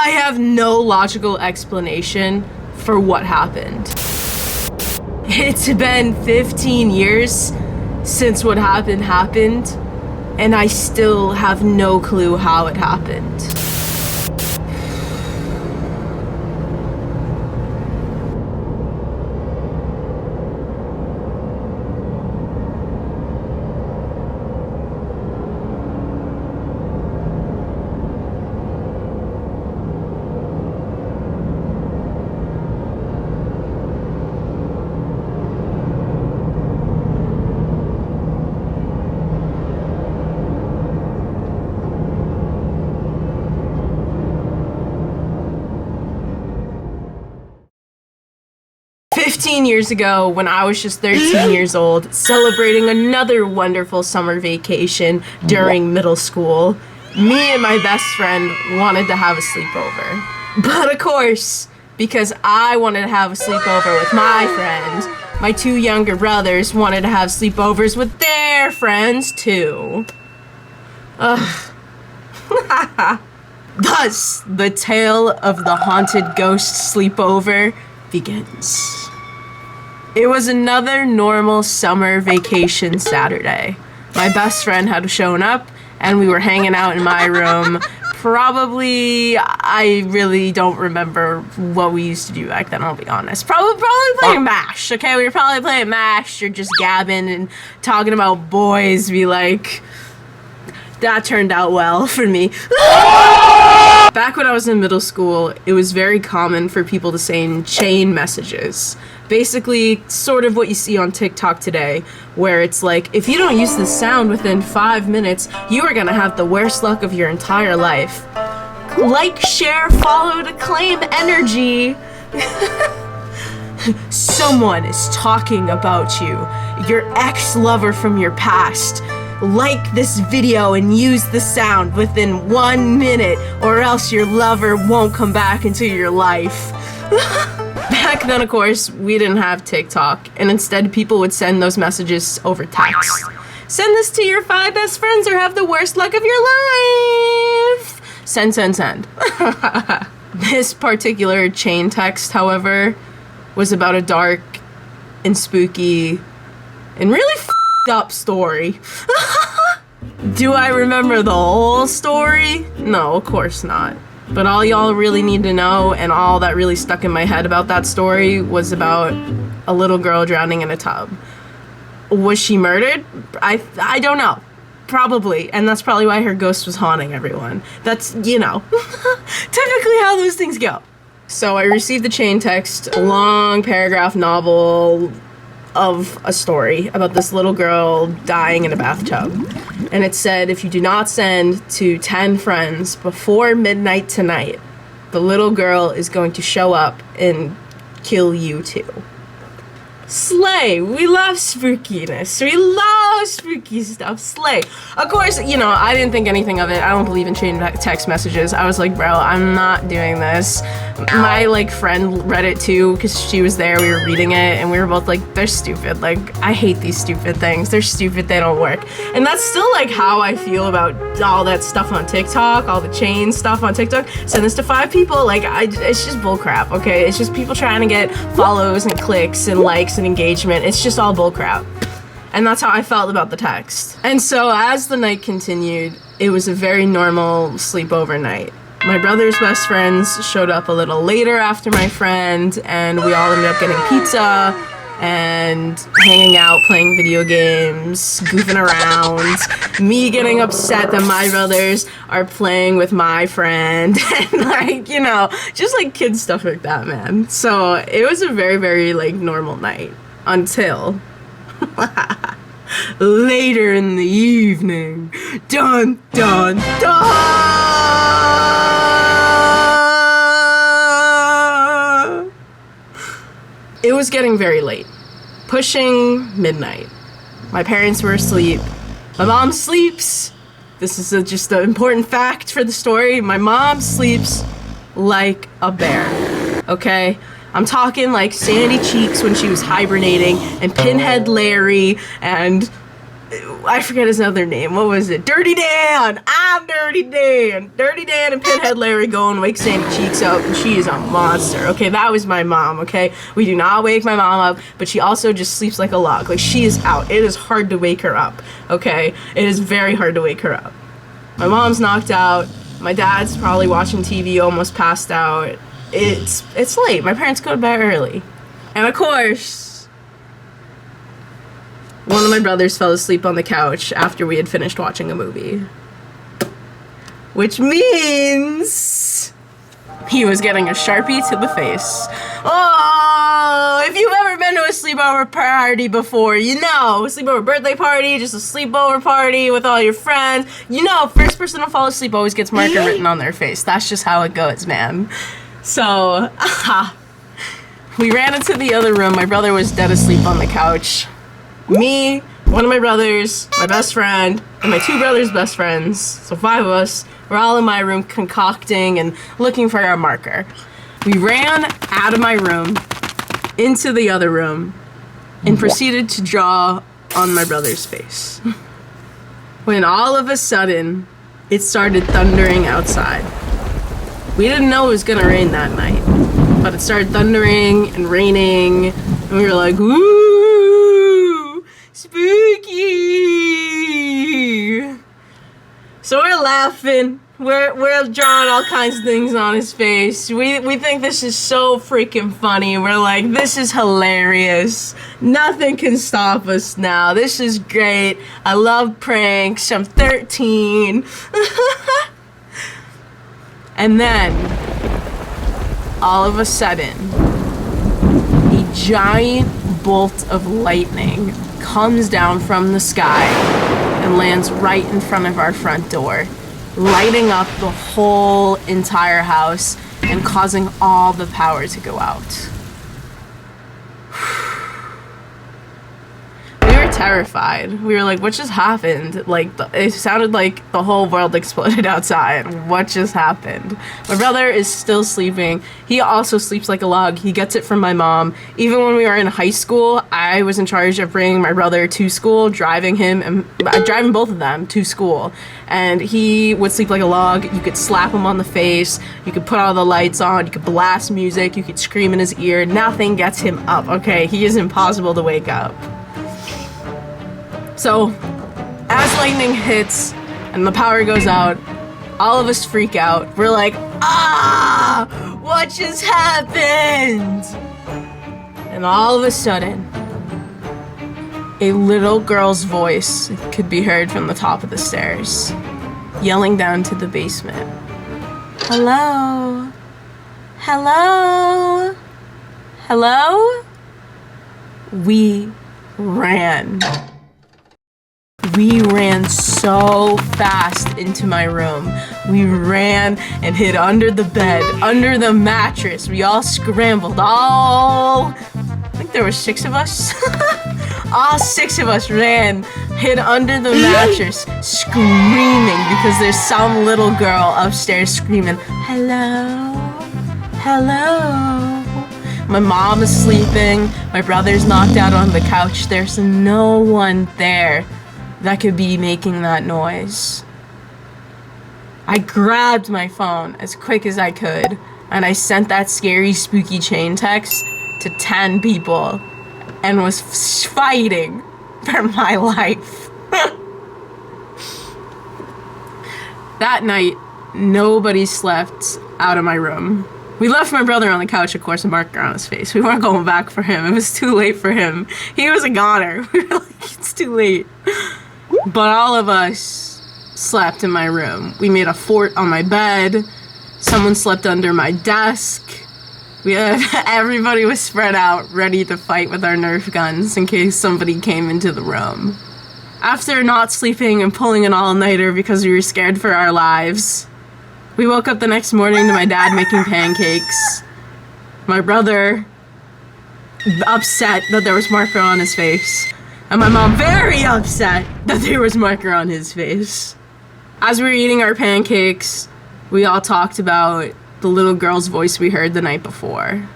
I have no logical explanation for what happened. It's been 15 years since what happened, and I still have no clue how it happened. 15 years ago, when I was just 13 years old, celebrating another wonderful summer vacation during middle school, me and my best friend wanted to have a sleepover. But of course, because I wanted to have a sleepover with my friends, my two younger brothers wanted to have sleepovers with their friends too. Ugh. Thus, the tale of the haunted ghost sleepover begins. It was another normal summer vacation Saturday. My best friend had shown up, and we were hanging out in my room. Probably, I really don't remember what we used to do back then, I'll be honest. Probably playing MASH, okay? We were probably playing MASH or just gabbing and talking about boys. That turned out well for me. Back when I was in middle school, it was very common for people to send chain messages. Basically, sort of what you see on TikTok today, where it's like, if you don't use this sound within 5 minutes, you are gonna have the worst luck of your entire life. Like, share, follow to claim energy. Someone is talking about you, your ex-lover from your past. Like this video and use the sound within 1 minute, or else your lover won't come back into your life. Back then, of course, we didn't have TikTok, and instead people would send those messages over text. Send this to your 5 best friends or have the worst luck of your life. Send. This particular chain text, however, was about a dark and spooky and really f***ed up story. Do I remember the whole story? No, of course not. But all y'all really need to know, and all that really stuck in my head about that story, was about a little girl drowning in a tub. Was she murdered? I don't know. Probably. And that's probably why her ghost was haunting everyone. That's, typically how those things go. So I received the chain text, a long paragraph novel of a story about this little girl dying in a bathtub. And it said, if you do not send to 10 friends before midnight tonight, the little girl is going to show up and kill you too. Slay! We love spookiness. We love spooky stuff. Slay. Of course, I didn't think anything of it. I don't believe in chain text messages. I was like, bro, I'm not doing this. My, friend read it too, because she was there, we were reading it, and we were both like, they're stupid. I hate these stupid things. They're stupid, they don't work. And that's still, how I feel about all that stuff on TikTok, all the chain stuff on TikTok. Send this to 5 people, it's just bullcrap, okay? It's just people trying to get follows and clicks and likes and engagement. It's just all bullcrap. And that's how I felt about the text. And so as the night continued, it was a very normal sleepover night. My brother's best friends showed up a little later after my friend, and we all ended up getting pizza and hanging out, playing video games, goofing around, me getting upset that my brothers are playing with my friend, and just kid stuff like that, man. So it was a very, very normal night until later in the evening. Dun dun dun! It was getting very late, pushing midnight. My parents were asleep. My mom sleeps. This is just an important fact for the story. My mom sleeps like a bear, okay? I'm talking Sandy Cheeks when she was hibernating, and Pinhead Larry, and I forget his other name. What was it? Dirty Dan! I'm Dirty Dan! Dirty Dan and Pinhead Larry go and wake Sandy Cheeks up, and she is a monster. Okay, that was my mom, okay? We do not wake my mom up, but she also just sleeps like a log. Like, she is out. It is hard to wake her up, okay? It is very hard to wake her up. My mom's knocked out. My dad's probably watching TV, almost passed out. It's late. My parents go to bed early. And of course, one of my brothers fell asleep on the couch after we had finished watching a movie. Which means he was getting a Sharpie to the face. Oh, if you've ever been to a sleepover party before, you know, a sleepover birthday party, just a sleepover party with all your friends, you know, first person to fall asleep always gets marker written on their face. That's just how it goes, man. So, we ran into the other room. My brother was dead asleep on the couch. Me, one of my brothers, my best friend, and my two brothers' best friends, so 5 of us, were all in my room concocting and looking for our marker. We ran out of my room, into the other room, and proceeded to draw on my brother's face. When all of a sudden, it started thundering outside. We didn't know it was gonna rain that night, but it started thundering and raining, and we were like, "Ooh, spooky!" So we're laughing. We're drawing all kinds of things on his face. We think this is so freaking funny. We're like, this is hilarious. Nothing can stop us now. This is great. I love pranks. I'm 13. And then, all of a sudden, a giant bolt of lightning comes down from the sky and lands right in front of our front door, lighting up the whole entire house and causing all the power to go out. We were terrified. We were like, what just happened? Like, it sounded like the whole world exploded outside. What just happened? My brother is still sleeping. He also sleeps like a log. He gets it from my mom. Even when we were in high school, I was in charge of bringing my brother to school, driving both of them to school. And he would sleep like a log. You could slap him on the face. You could put all the lights on. You could blast music. You could scream in his ear. Nothing gets him up, okay? He is impossible to wake up. So, as lightning hits and the power goes out, all of us freak out. We're like, ah! What just happened? And all of a sudden, a little girl's voice could be heard from the top of the stairs, yelling down to the basement. Hello? Hello? Hello? We ran. We ran so fast into my room. We ran and hid under the bed, under the mattress. We all scrambled. I think there were 6 of us. All 6 of us ran, hid under the mattress, screaming because there's some little girl upstairs screaming, hello, hello. My mom is sleeping. My brother's knocked out on the couch. There's no one there that could be making that noise. I grabbed my phone as quick as I could, and I sent that scary, spooky chain text to 10 people and was fighting for my life. That night, nobody slept out of my room. We left my brother on the couch, of course, a marker on his face. We weren't going back for him. It was too late for him. He was a goner. We were like, it's too late. But all of us slept in my room. We made a fort on my bed. Someone slept under my desk. Everybody was spread out, ready to fight with our Nerf guns in case somebody came into the room. After not sleeping and pulling an all-nighter because we were scared for our lives, we woke up the next morning to my dad making pancakes. My brother upset that there was marker on his face. And my mom very upset that there was marker on his face. As we were eating our pancakes, we all talked about the little girl's voice we heard the night before.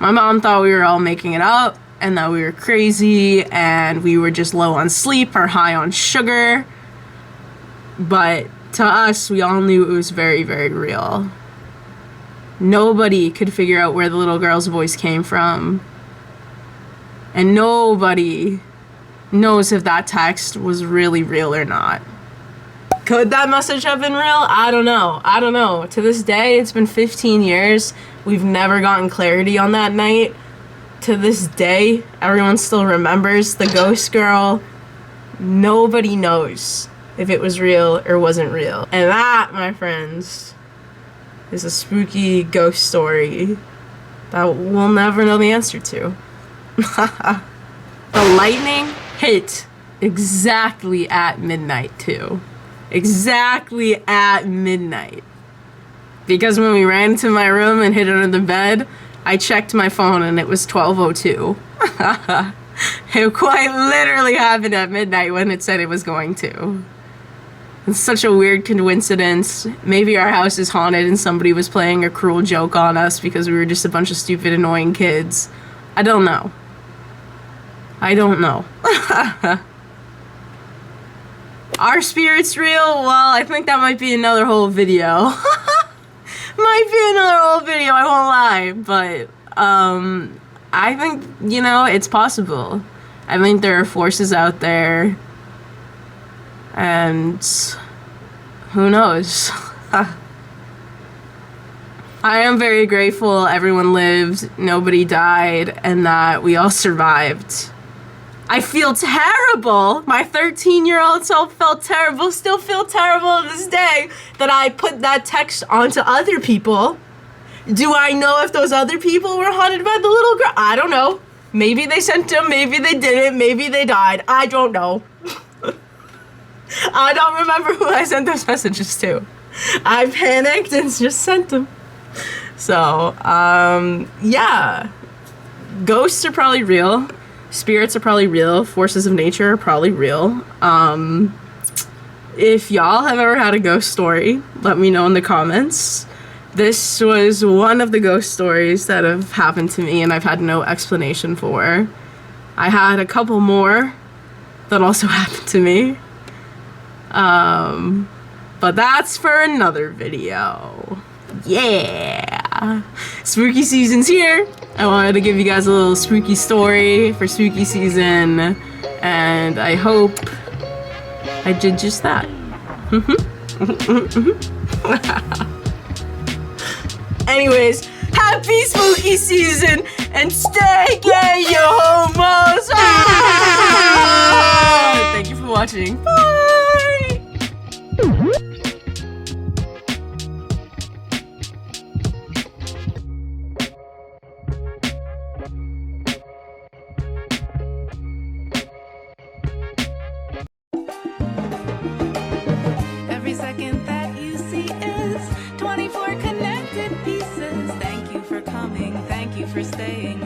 My mom thought we were all making it up. and that we were crazy and we were just low on sleep or high on sugar. But to us, we all knew it was very, very real. Nobody could figure out where the little girl's voice came from. And nobody knows if that text was really real or not. Could that message have been real? I don't know. To this day, it's been 15 years. We've never gotten clarity on that night. To this day, everyone still remembers the ghost girl. Nobody knows if it was real or wasn't real. And that, my friends, is a spooky ghost story that we'll never know the answer to. The lightning hit exactly at midnight, too. Exactly at midnight. Because when we ran to my room and hid under the bed, I checked my phone and it was 12:02. It quite literally happened at midnight when it said it was going to. It's such a weird coincidence. Maybe our house is haunted and somebody was playing a cruel joke on us because we were just a bunch of stupid, annoying kids. I don't know. Are spirits real? Well, I think that might be another whole video. I won't lie. But, I think, it's possible. I think there are forces out there. And who knows? I am very grateful everyone lived, nobody died, and that we all survived. I feel terrible. My 13-year-old self felt terrible, still feel terrible to this day that I put that text onto other people. Do I know if those other people were haunted by the little girl? I don't know. Maybe they sent them, maybe they didn't, maybe they died. I don't know. I don't remember who I sent those messages to. I panicked and just sent them. So, yeah. Ghosts are probably real. Spirits are probably real. Forces of nature are probably real. If y'all have ever had a ghost story, let me know in the comments. This was one of the ghost stories that have happened to me and I've had no explanation for. I had a couple more that also happened to me. But that's for another video. Yeah! Spooky season's here. I wanted to give you guys a little spooky story for spooky season, and I hope I did just that. Anyways, happy spooky season, and stay gay, you homos! Thank you for watching. Bye! Every second that you see is 24 connected pieces. Thank you for coming, thank you for staying.